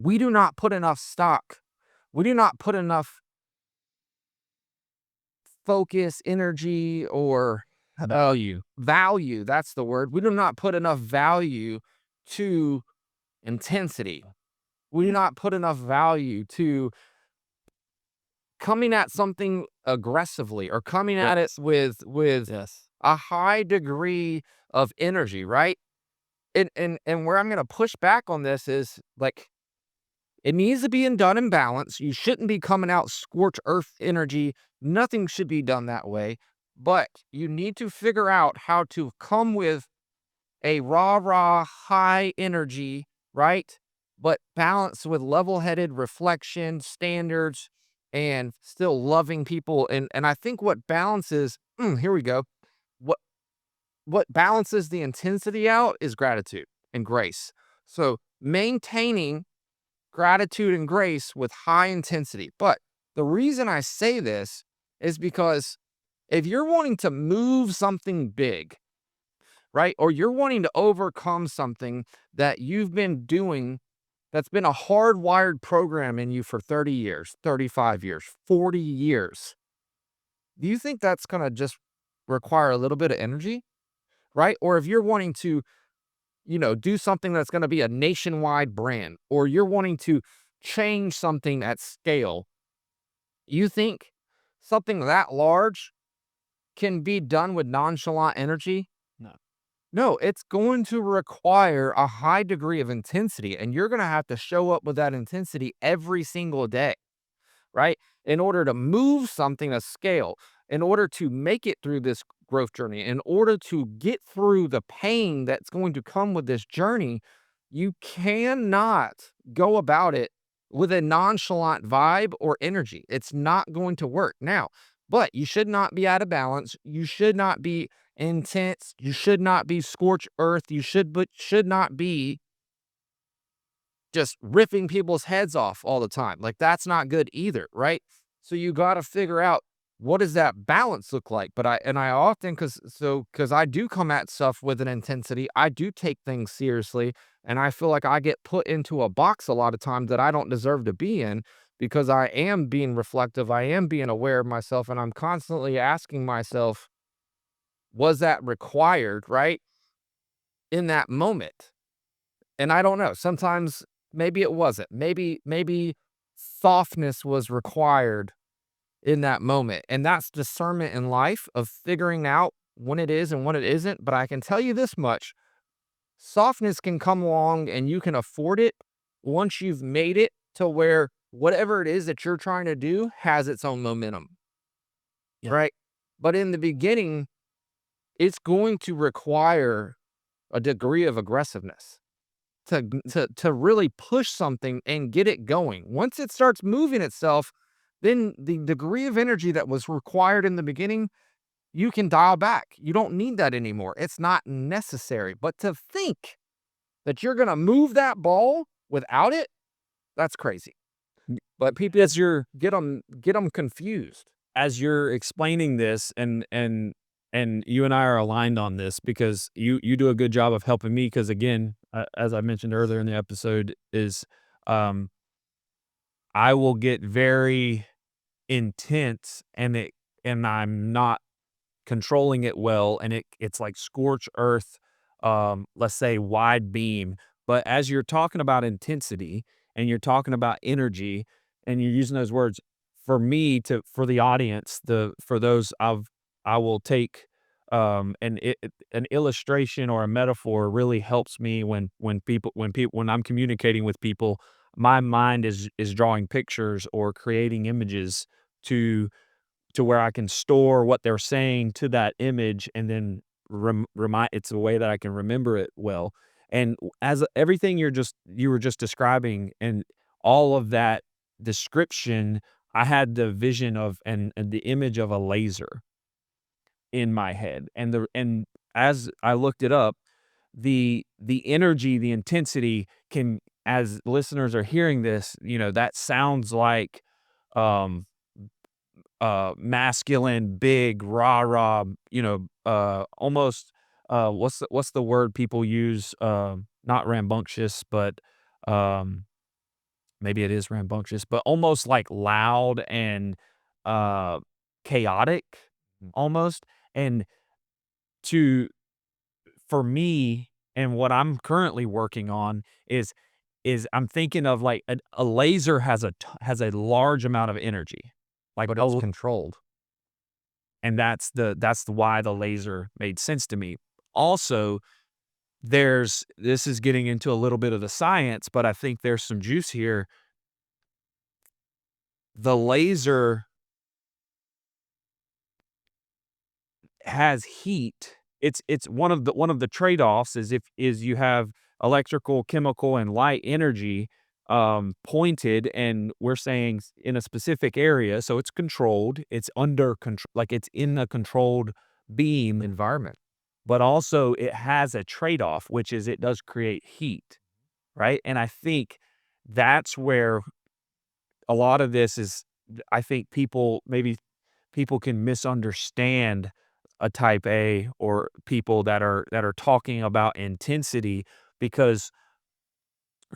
we do not put enough stock. We do not put enough focus, energy, or value. That's the word. We do not put enough value to intensity. We do not put enough value to coming at something aggressively or coming at it Yes. with Yes. a high degree of energy, right? And where I'm gonna push back on this is like it needs to be done in balance. You shouldn't be coming out scorch earth energy. Nothing should be done that way. But you need to figure out how to come with a rah high energy, right? But balanced with level headed reflection, standards, and still loving people. And I think what balances, here we go. What what balances the intensity out is gratitude and grace. So maintaining gratitude and grace with high intensity. But the reason I say this is because if you're wanting to move something big, right, or you're wanting to overcome something that you've been doing that's been a hardwired program in you for 30 years, 35 years, 40 years, do you think that's going to just require a little bit of energy, right? Or if you're wanting to, do something that's going to be a nationwide brand, or you're wanting to change something at scale, you think something that large can be done with nonchalant energy? No. No, it's going to require a high degree of intensity, and you're going to have to show up with that intensity every single day, right? In order to move something to scale, in order to make it through this growth journey, in order to get through the pain that's going to come with this journey, you cannot go about it with a nonchalant vibe or energy. It's not going to work. Now, but you should not be out of balance. You should not be intense. You should not be scorch earth. You should not be just ripping people's heads off all the time. Like that's not good either, right? So you got to figure out what does that balance look like. But I often cuz I do come at stuff with an intensity. I do take things seriously and I feel like I get put into a box a lot of times that I don't deserve to be in because I am being reflective. I am being aware of myself and I'm constantly asking myself, was that required, right? In that moment. And I don't know. Sometimes maybe it wasn't. Maybe softness was required in that moment. And that's discernment in life of figuring out when it is and when it isn't. But I can tell you this much, softness can come along and you can afford it once you've made it to where whatever it is that you're trying to do has its own momentum, Yeah. right? But in the beginning, it's going to require a degree of aggressiveness to really push something and get it going. Once it starts moving itself, then the degree of energy that was required in the beginning, you can dial back. You don't need that anymore. It's not necessary. But to think that you're going to move that ball without it, that's crazy. But people As you're get them confused. as you're explaining this and you and I are aligned on this because you do a good job of helping me because again, as I mentioned earlier in the episode is um I will get very intense and I'm not controlling it well and it's like scorch earth, let's say wide beam. But as you're talking about intensity and you're talking about energy and you're using those words for me to for the audience, the for those I will take an illustration or a metaphor really helps me when I'm communicating with people, my mind is drawing pictures or creating images to where I can store what they're saying to that image and then remind it's a way that I can remember it well. And everything you were just describing and all of that description, I had the vision of and the image of a laser in my head. And as I looked it up, the energy, the intensity can as listeners are hearing this, that sounds like um masculine, big, rah-rah, almost, what's the word people use? Not rambunctious, but, um, maybe it is rambunctious, but almost like loud and uh chaotic Mm. almost. And to for me and what I'm currently working on is I'm thinking of like a laser has has a large amount of energy. Like But a it's l controlled. and that's why the laser made sense to me. Also, this is getting into a little bit of the science, but I think there's some juice here. The laser has heat. It's one of the trade-offs is if is you have electrical, chemical, and light energy, pointed, and we're saying in a specific area, so it's controlled, it's under control, like it's in a controlled beam, Environment. but also it has a trade-off, which is it does create heat, right? And I think that's where a lot of this is. I think people can misunderstand a type A or people that are talking about intensity because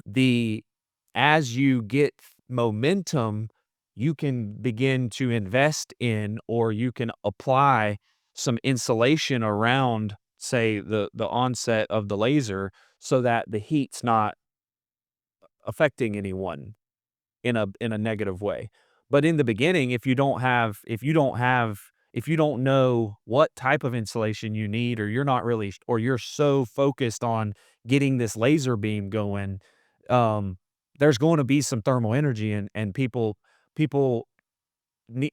the as you get momentum, you can begin to invest in or you can apply some insulation around, say, the onset of the laser so that the heat's not affecting anyone in a negative way. But in the beginning, if you don't know what type of insulation you need, or you're not really or you're so focused on getting this laser beam going, um, there's going to be some thermal energy and people need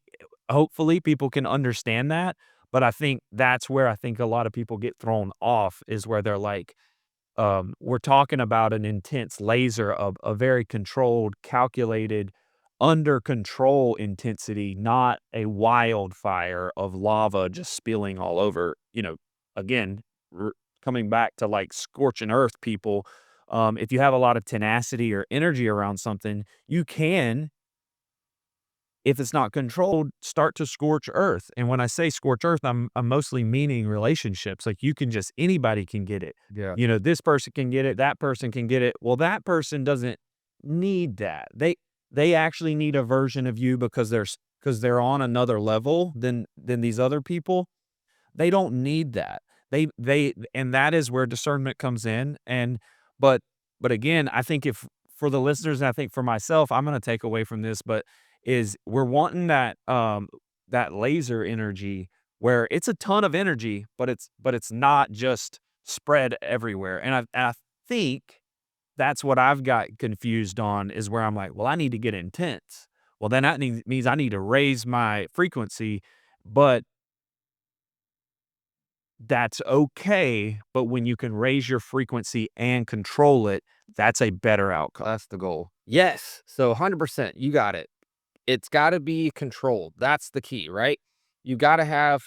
hopefully people can understand that. But I think that's where I think a lot of people get thrown off is where they're like, we're talking about an intense laser, a very controlled, calculated, under control intensity, not a wildfire of lava just spilling all over. Again, coming back to like scorching earth people, if you have a lot of tenacity or energy around something, you can, if it's not controlled, start to scorch earth. And when I say scorch earth, I'm mostly meaning relationships. Like you can just anybody can get it. Yeah. This person can get it, that person can get it. Well, that person doesn't need that. They actually need a version of you because they're on another level than these other people. They don't need that. They and that is where discernment comes in. And but but again, I think if for the listeners, and I think for myself, I'm gonna take away from this, but is we're wanting that laser energy where it's a ton of energy, but it's not just spread everywhere. And I think that's what I've got confused on is where I'm like, well, I need to get intense. Well, then means I need to raise my frequency, but that's okay, but when you can raise your frequency and control it, that's a better outcome. That's the goal. Yes. So 100%, you got it. It's got to be controlled. That's the key, right? You got to have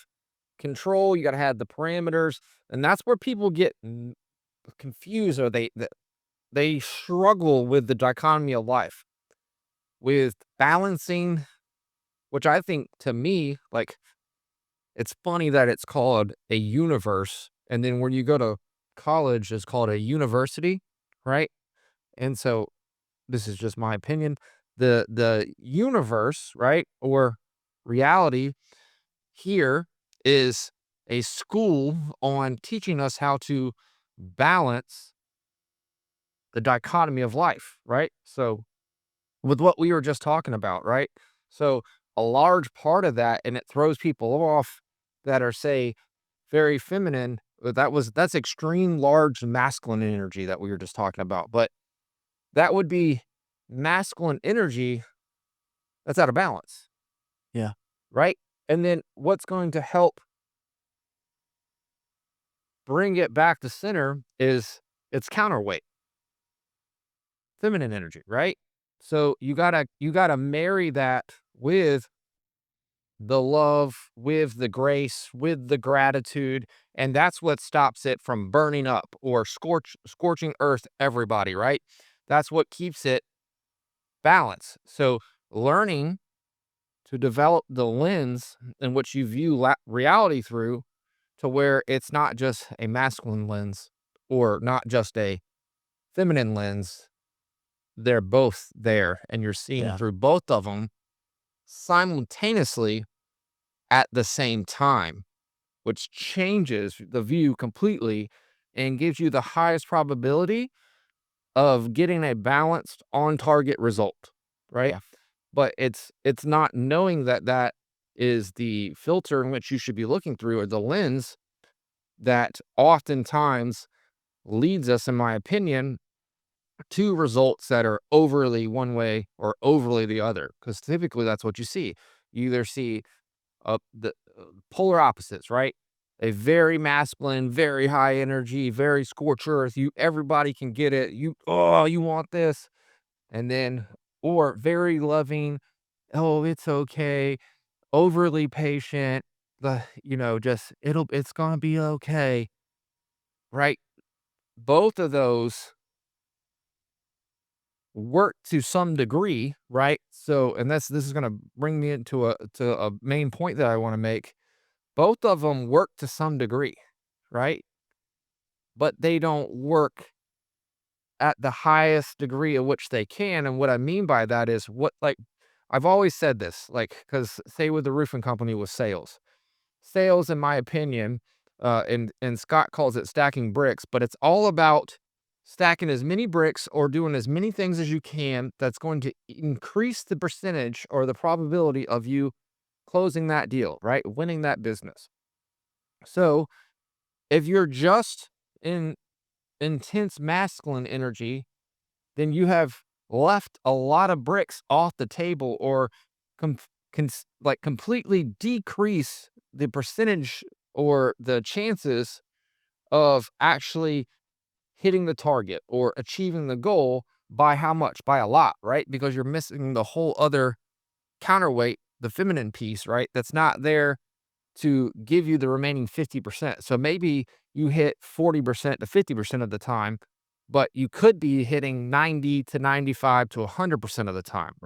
control. You got to have the parameters, and that's where people get confused, or they struggle with the dichotomy of life, with balancing. Which I think, to me, like, it's funny that it's called a universe, and then when you go to college, it's called a university, right? And so this is just my opinion. The universe, right, or reality here is a school on teaching us how to balance the dichotomy of life, right? So with what we were just talking about, right? So a large part of that, and it throws people off that are, say, very feminine. That's extreme large masculine energy that we were just talking about. But that would be masculine energy that's out of balance, Yeah. right? And then what's going to help bring it back to center is its counterweight, feminine energy, right? So you gotta marry that with the love, with the grace, with the gratitude, and that's what stops it from burning up or scorching earth everybody, right? That's what keeps it balanced. So learning to develop the lens in which you view reality through, to where it's not just a masculine lens or not just a feminine lens, they're both there and you're seeing Yeah. through both of them simultaneously at the same time, which changes the view completely and gives you the highest probability of getting a balanced on target result, right? Yeah. But it's not knowing that that is the filter in which you should be looking through, or the lens that oftentimes leads us, in my opinion, to results that are overly one way or overly the other. Because typically that's what you see. You either see the polar opposites, right? A very masculine, very high energy, very scorched earth. You everybody can get it. You want this, and then or very loving. Oh, it's okay. Overly patient. Just it's gonna be okay, right? Both of those work to some degree, right? So, and this is gonna bring me into a main point that I want to make. Both of them work to some degree, right? But they don't work at the highest degree of which they can. And what I mean by that is I've always said this, like, because say with the roofing company with sales. Sales, in my opinion, and Scott calls it stacking bricks, but it's all about stacking as many bricks or doing as many things as you can that's going to increase the percentage or the probability of you closing that deal, right? Winning that business. So if you're just in intense masculine energy, then you have left a lot of bricks off the table or com- completely decrease the percentage or the chances of actually hitting the target or achieving the goal by how much? By a lot, right? Because you're missing the whole other counterweight, the feminine piece, right? That's not there to give you the remaining 50%. So maybe you hit 40% to 50% of the time, but you could be hitting 90 to 95 to 100% of the time.